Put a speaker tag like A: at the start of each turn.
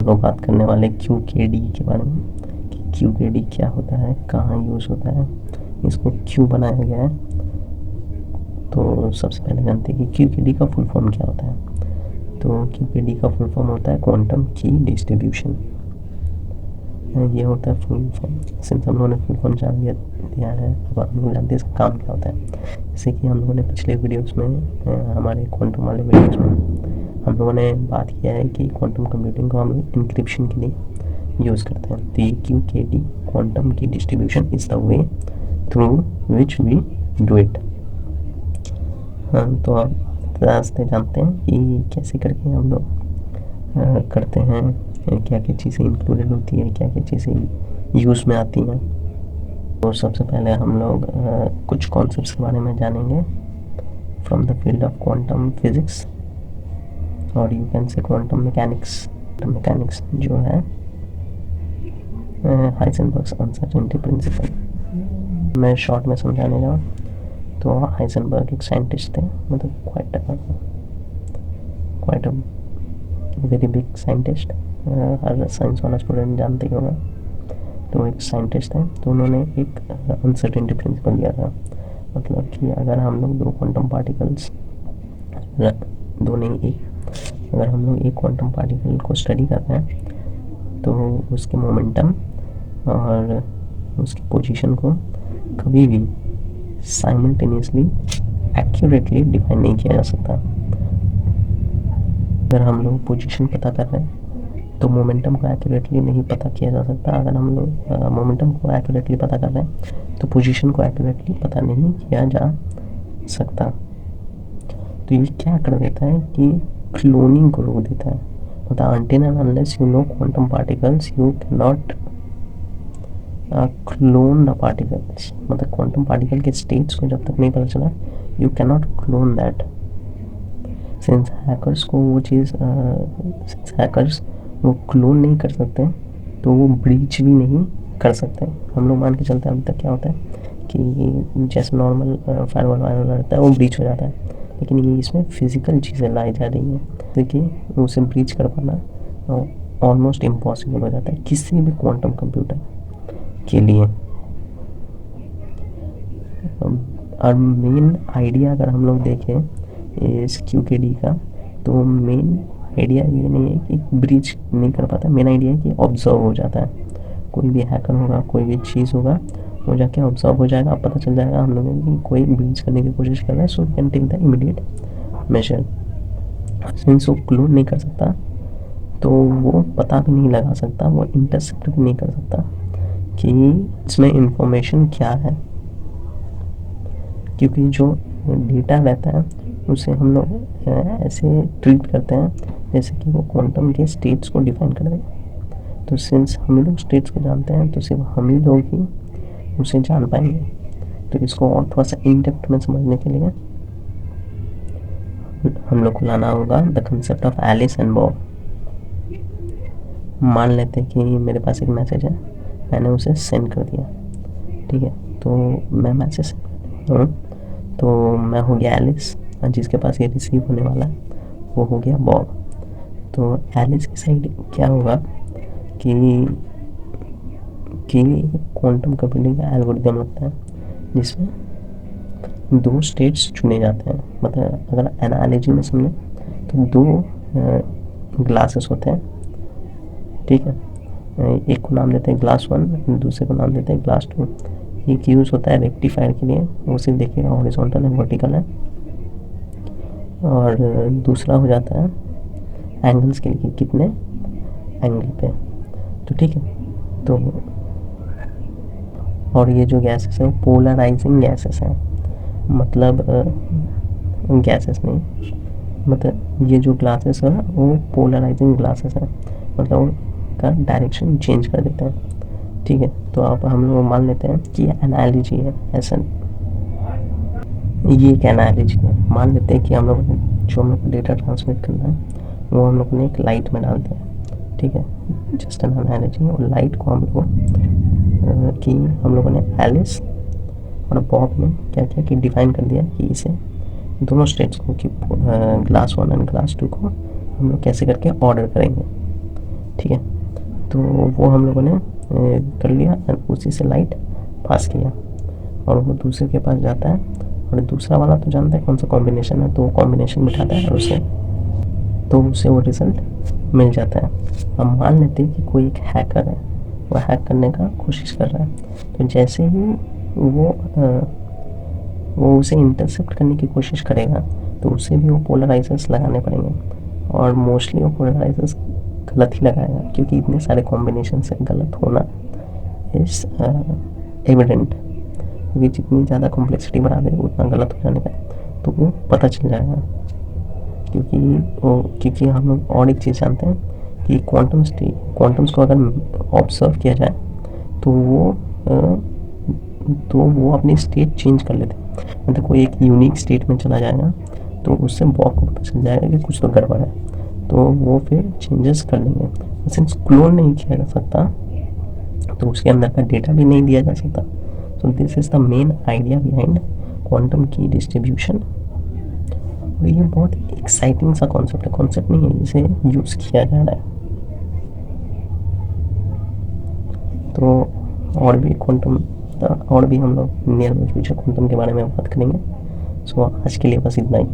A: लोग बात करने वाले QKD के बारे में कि QKD क्या होता है, कहाँ यूज़ होता है, इसको क्यों बनाया गया है। तो सबसे पहले जानते हैं कि QKD का फुल फॉर्म क्या होता है। तो QKD का फुल फॉर्म होता है क्वांटम की डिस्ट्रीब्यूशन। ये होता है फुल फॉर्म। सिंस हम लोगों ने फुल फॉर्म जान दिया है, अब हम लोग जानते हैं इसका काम क्या होता है। जैसे कि हम लोगों ने पिछले वीडियोस में, हमारे क्वांटम वाले वीडियोस में हम लोगों ने बात किया है कि क्वांटम कंप्यूटिंग को हम लोग इंक्रिप्शन के लिए यूज़ करते हैं। तो ये QKD quantum key distribution is the way through which we do it. तो आप रास्ते जानते हैं कि कैसे करके हम लोग करते हैं, क्या क्या चीज़ें इंक्लूडेड होती है, क्या क्या चीज़ें यूज़ में आती हैं। तो सबसे पहले हम लोग कुछ कॉन्सेप्ट्स के बारे में जानेंगे from the field of quantum physics, और you can say quantum mechanics. Quantum mechanics जो है हाइजेनबर्ग्स अनसर्टेनिटी प्रिंसिपल। मैं शॉर्ट में समझाने जाऊँ तो हाइजेनबर्ग एक साइंटिस्ट थे, मतलब quite a very big scientist. हर साइंस वाला स्टूडेंट जानते ही होगा। तो एक साइंटिस्ट हैं, तो उन्होंने एक अनसर्टेनिटी प्रिंसिपल दिया था। मतलब कि अगर हम लोग दो क्वांटम पार्टिकल्स, दो नहीं एक, अगर हम लोग एक क्वांटम पार्टिकल को स्टडी कर रहे हैं तो उसके मोमेंटम और उसकी पोजीशन को कभी भी साइमल्टेनियसली एक्यूरेटली डिफाइन नहीं किया जा सकता। अगर हम लोग पोजीशन पता कर रहे हैं तो मोमेंटम को एक्यूरेटली नहीं पता किया जा सकता। अगर हम लोग मोमेंटम को एक्यूरेटली पता कर रहे हैं तो पोजीशन को एक्यूरेटली पता नहीं किया जा सकता। तो ये क्या कर देता है कि क्लोनिंग को रोक देता है। मतलब until and unless you know quantum particles you can not clone the particles. मतलब क्वांटम पार्टिकल के स्टेट्स को जब तक नहीं पता चला, you can not clone that. Since hackers को वो चीज़, सिंस हैकर्स वो क्लोन नहीं कर सकते तो वो ब्रीच भी नहीं कर सकते। हम लोग मान के चलते हैं अभी तक क्या होता है कि जैसे नॉर्मल फायरवॉल वायरवॉल रहता है वो ब्रीच हो जाता है, लेकिन ये इसमें फिजिकल चीज़ें लाई जा रही हैं। देखिए उसे ब्रीच कर पाना ऑलमोस्ट इम्पॉसिबल हो जाता है किसी भी क्वांटम कंप्यूटर के लिए। और मेन आइडिया अगर हम लोग देखें इस QKD का, तो मेन आइडिया ये नहीं है कि ब्रीच नहीं कर पाता। मेन आइडिया है कि ऑब्जर्व हो जाता है। कोई भी हैकर होगा, कोई भी चीज़ होगा, वो जाके ऑब्जर्व हो जाएगा, पता चल जाएगा हम लोगों की कोई ब्रीच करने की कोशिश कर रहा है, so we can take the immediate measure. सिंस वो क्लोन नहीं कर सकता तो वो पता भी नहीं लगा सकता, वो इंटरसेप्ट भी नहीं कर सकता कि इसमें इंफॉर्मेशन क्या है, क्योंकि जो डेटा रहता है उसे हम लोग ऐसे ट्रीट करते हैं जैसे कि वो क्वांटम के स्टेट्स को डिफाइन कर दे। तो सिंस हम लोग स्टेट्स को जानते हैं तो सिर्फ हम ही लोग ही उसे जान पाएंगे। तो इसको और थोड़ा सा इन डेप्थ में समझने के लिए हम लोग को लाना होगा the concept of Alice and Bob. मान लेते हैं कि मेरे पास एक मैसेज है, मैंने उसे सेंड कर दिया, ठीक है। तो मैं मैसेज सेंड कर दिया तो मैं हो गया एलिस, और जिसके पास ये रिसीव होने वाला है वो हो गया बॉब। तो एलिस की साइड क्या होगा कि क्वांटम कंप्यूटिंग का एल्गोरिथम होता है जिसमें दो स्टेट्स चुने जाते हैं। मतलब अगर एनालॉजी में समझें तो दो ग्लासेस होते हैं, ठीक है। एक को नाम देते हैं ग्लास 1, दूसरे को नाम देते हैं ग्लास 2। एक यूज़ होता है रेक्टिफायर के लिए, वो सिर्फ देखिएगा हॉरिजॉन्टल है, वर्टिकल है। और दूसरा हो जाता है एंगल्स के लिए, कितने एंगल पे। तो ठीक है, तो और ये जो गैसेस है वो पोलराइजिंग गैसेस हैं। मतलब गैसेस नहीं, मतलब ये जो ग्लासेस है वो पोलराइजिंग ग्लासेस हैं, मतलब उनका डायरेक्शन चेंज कर देते हैं, ठीक है। तो आप हम लोग मान लेते हैं कि एनालॉजी है, ऐसा ये एक एनालॉजी है। मान लेते हैं कि हम लोग जो हम लोग को डेटा ट्रांसमिट करना है वो हम लोग ने एक लाइट में डालते हैं, ठीक है, जस्ट एन एनालॉजी। और लाइट को हम लोग कि हम लोगों ने एलिस और बॉब ने क्या किया कि डिफाइन कर दिया कि इसे दोनों स्टेट्स को कि ग्लास 1 एंड ग्लास 2 को हम लोग कैसे करके ऑर्डर करेंगे। ठीक है, तो वो हम लोगों ने कर लिया, उसी से लाइट पास किया और वो दूसरे के पास जाता है और दूसरा वाला तो जानता है कौन सा कॉम्बिनेशन है, तो वो कॉम्बिनेशन बिठाता है और उसे वो रिज़ल्ट मिल जाता है। अब मान लेते हैं कि कोई एक हैकर है, वो हैक करने का कोशिश कर रहा है, तो जैसे ही वो उसे इंटरसेप्ट करने की कोशिश करेगा तो उसे भी वो पोलराइजर्स लगाने पड़ेंगे और मोस्टली वो पोलराइजर्स गलत ही लगाएगा, क्योंकि इतने सारे कॉम्बिनेशन से गलत होना इज़ एविडेंट, क्योंकि जितनी ज़्यादा कॉम्प्लेक्सिटी बढ़ा दे उतना गलत हो जाने का तो वो पता चल जाएगा। क्योंकि हम लोग और एक चीज़ जानते हैं कि क्वांटम्स को अगर ऑब्जर्व किया जाए तो वो अपनी स्टेट चेंज कर लेते हैं, मतलब कोई एक यूनिक स्टेट में चला जाएगा तो उससे बॉक को पता चल जाएगा कि कुछ तो गड़बड़ है, तो वो फिर चेंजेस कर लेंगे। सिंस क्लोन नहीं किया जा सकता तो उसके अंदर का डेटा भी नहीं दिया जा सकता। So this is the main idea behind quantum key distribution. और ये बहुत एक्साइटिंग सा कॉन्सेप्ट है, कॉन्सेप्ट नहीं है, इसे यूज़ किया जा रहा है। तो और भी हम लोग नियर फ्यूचर क्वांटम के बारे में बात करेंगे। सो आज के लिए बस इतना ही।